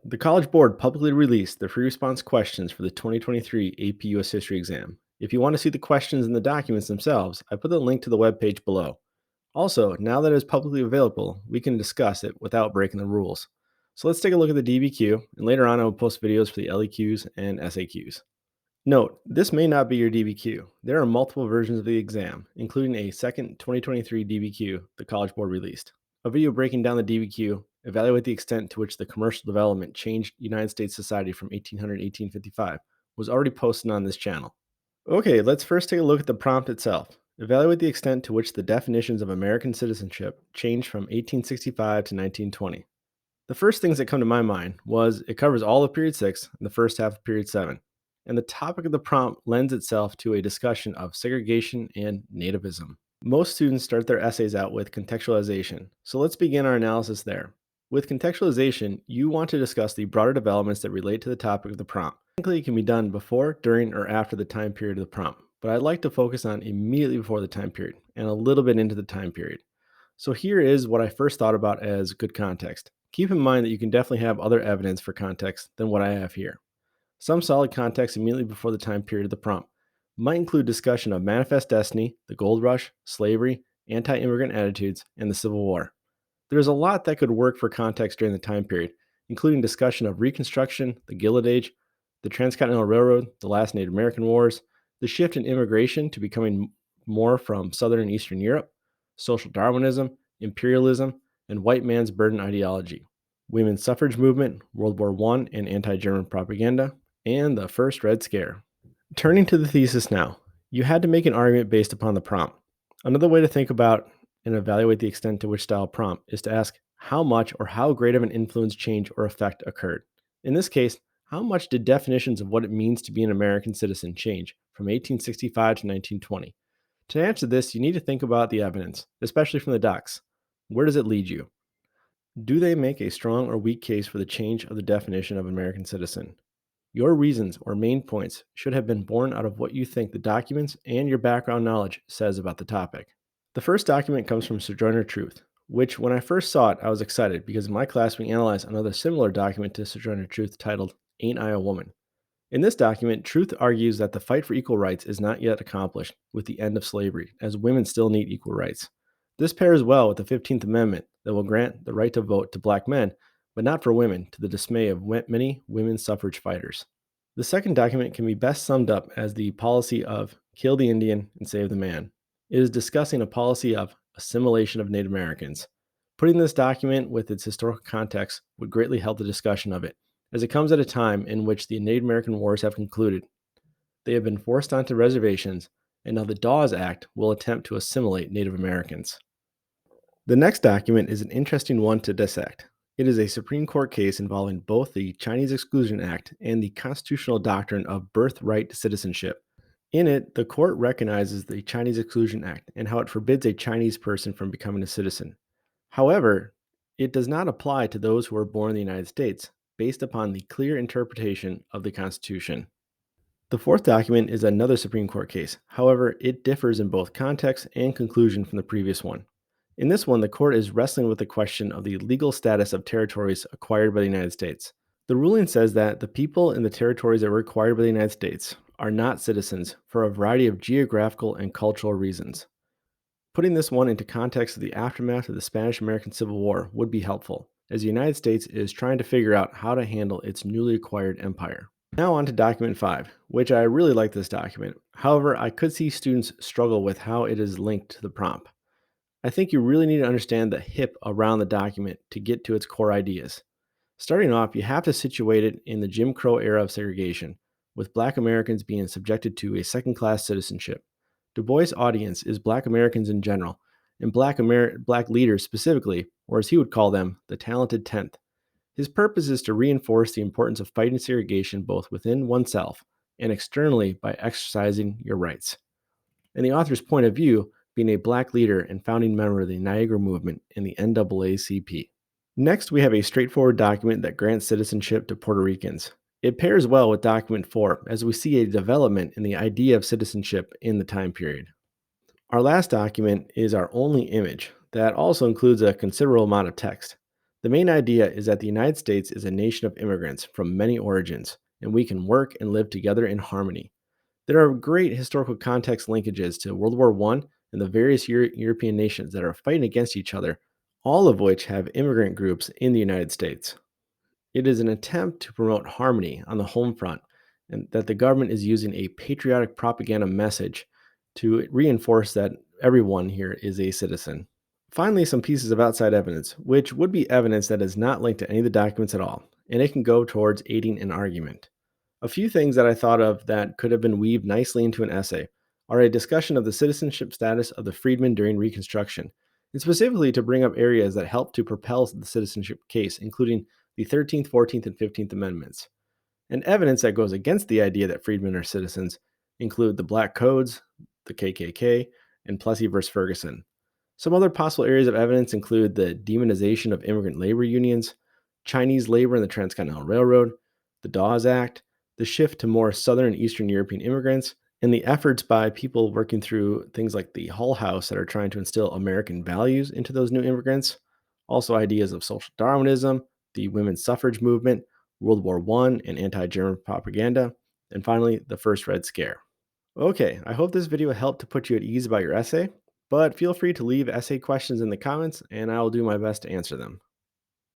The College Board publicly released the free response questions for the 2023 AP US History exam. If you want to see the questions and the documents themselves, I put the link to the webpage below. Also, now that it is publicly available, we can discuss it without breaking the rules. So let's take a look at the DBQ, and later on I will post videos for the LEQs and SAQs. Note, this may not be your DBQ. There are multiple versions of the exam, including a second 2023 DBQ the College Board released. A video breaking down the DBQ, evaluate the extent to which the commercial development changed United States society from 1800 to 1855, was already posted on this channel. Okay, let's first take a look at the prompt itself. Evaluate the extent to which the definitions of American citizenship changed from 1865 to 1920. The first things that come to my mind was it covers all of period 6 and the first half of period 7. And the topic of the prompt lends itself to a discussion of segregation and nativism. Most students start their essays out with contextualization, so let's begin our analysis there. With contextualization, you want to discuss the broader developments that relate to the topic of the prompt. Technically, it can be done before, during, or after the time period of the prompt, but I'd like to focus on immediately before the time period and a little bit into the time period. So here is what I first thought about as good context. Keep in mind that you can definitely have other evidence for context than what I have here. Some solid context immediately before the time period of the prompt might include discussion of manifest destiny, the gold rush, slavery, anti-immigrant attitudes, and the Civil War. There's a lot that could work for context during the time period, including discussion of Reconstruction, the Gilded Age, the Transcontinental Railroad, the last Native American Wars, the shift in immigration to becoming more from Southern and Eastern Europe, social Darwinism, imperialism, and white man's burden ideology, women's suffrage movement, World War I and anti-German propaganda, and the first Red Scare. Turning to the thesis now, you had to make an argument based upon the prompt. Another way to think about and evaluate the extent to which style prompt is to ask how much or how great of an influence, change, or effect occurred. In this case, how much did definitions of what it means to be an American citizen change from 1865 to 1920? To answer this, you need to think about the evidence, especially from the docs. Where does it lead you? Do they make a strong or weak case for the change of the definition of American citizen? Your reasons or main points should have been born out of what you think the documents and your background knowledge says about the topic. The first document comes from Sojourner Truth, which when I first saw it, I was excited because in my class we analyzed another similar document to Sojourner Truth titled Ain't I a Woman? In this document, Truth argues that the fight for equal rights is not yet accomplished with the end of slavery, as women still need equal rights. This pairs well with the 15th Amendment that will grant the right to vote to black men, but not for women, to the dismay of many women suffrage fighters. The second document can be best summed up as the policy of kill the Indian and save the man. It is discussing a policy of assimilation of Native Americans. Putting this document with its historical context would greatly help the discussion of it, as it comes at a time in which the Native American Wars have concluded. They have been forced onto reservations, and now the Dawes Act will attempt to assimilate Native Americans. The next document is an interesting one to dissect. It is a Supreme Court case involving both the Chinese Exclusion Act and the constitutional doctrine of birthright citizenship. In it, the court recognizes the Chinese Exclusion Act and how it forbids a Chinese person from becoming a citizen. However, it does not apply to those who are born in the United States, based upon the clear interpretation of the Constitution. The fourth document is another Supreme Court case. However, it differs in both context and conclusion from the previous one. In this one, the court is wrestling with the question of the legal status of territories acquired by the United States. The ruling says that the people in the territories that were acquired by the United States are not citizens for a variety of geographical and cultural reasons. Putting this one into context of the aftermath of the Spanish-American Civil War would be helpful, as the United States is trying to figure out how to handle its newly acquired empire. Now on to document 5, which I really like this document. However, I could see students struggle with how it is linked to the prompt. I think you really need to understand the hip around the document to get to its core ideas. Starting off, you have to situate it in the Jim Crow era of segregation, with Black Americans being subjected to a second-class citizenship. Du Bois' audience is Black Americans in general, and Black leaders specifically, or as he would call them, the talented 10th. His purpose is to reinforce the importance of fighting segregation both within oneself and externally by exercising your rights. And the author's point of view being a Black leader and founding member of the Niagara Movement and the NAACP. Next, we have a straightforward document that grants citizenship to Puerto Ricans. It pairs well with document 4 as we see a development in the idea of citizenship in the time period. Our last document is our only image that also includes a considerable amount of text. The main idea is that the United States is a nation of immigrants from many origins, and we can work and live together in harmony. There are great historical context linkages to World War I and the various European nations that are fighting against each other, all of which have immigrant groups in the United States. It is an attempt to promote harmony on the home front, and that the government is using a patriotic propaganda message to reinforce that everyone here is a citizen. Finally, some pieces of outside evidence, which would be evidence that is not linked to any of the documents at all, and it can go towards aiding an argument. A few things that I thought of that could have been weaved nicely into an essay are a discussion of the citizenship status of the freedmen during Reconstruction, and specifically to bring up areas that help to propel the citizenship case, including the 13th, 14th, and 15th Amendments. And evidence that goes against the idea that freedmen are citizens include the Black Codes, the KKK, and Plessy versus Ferguson. Some other possible areas of evidence include the demonization of immigrant labor unions, Chinese labor in the Transcontinental Railroad, the Dawes Act, the shift to more Southern and Eastern European immigrants, and the efforts by people working through things like the Hull House that are trying to instill American values into those new immigrants. Also, ideas of social Darwinism, the women's suffrage movement, World War I, and anti German propaganda, and finally, the first Red Scare. Okay, I hope this video helped to put you at ease about your essay, but feel free to leave essay questions in the comments and I will do my best to answer them.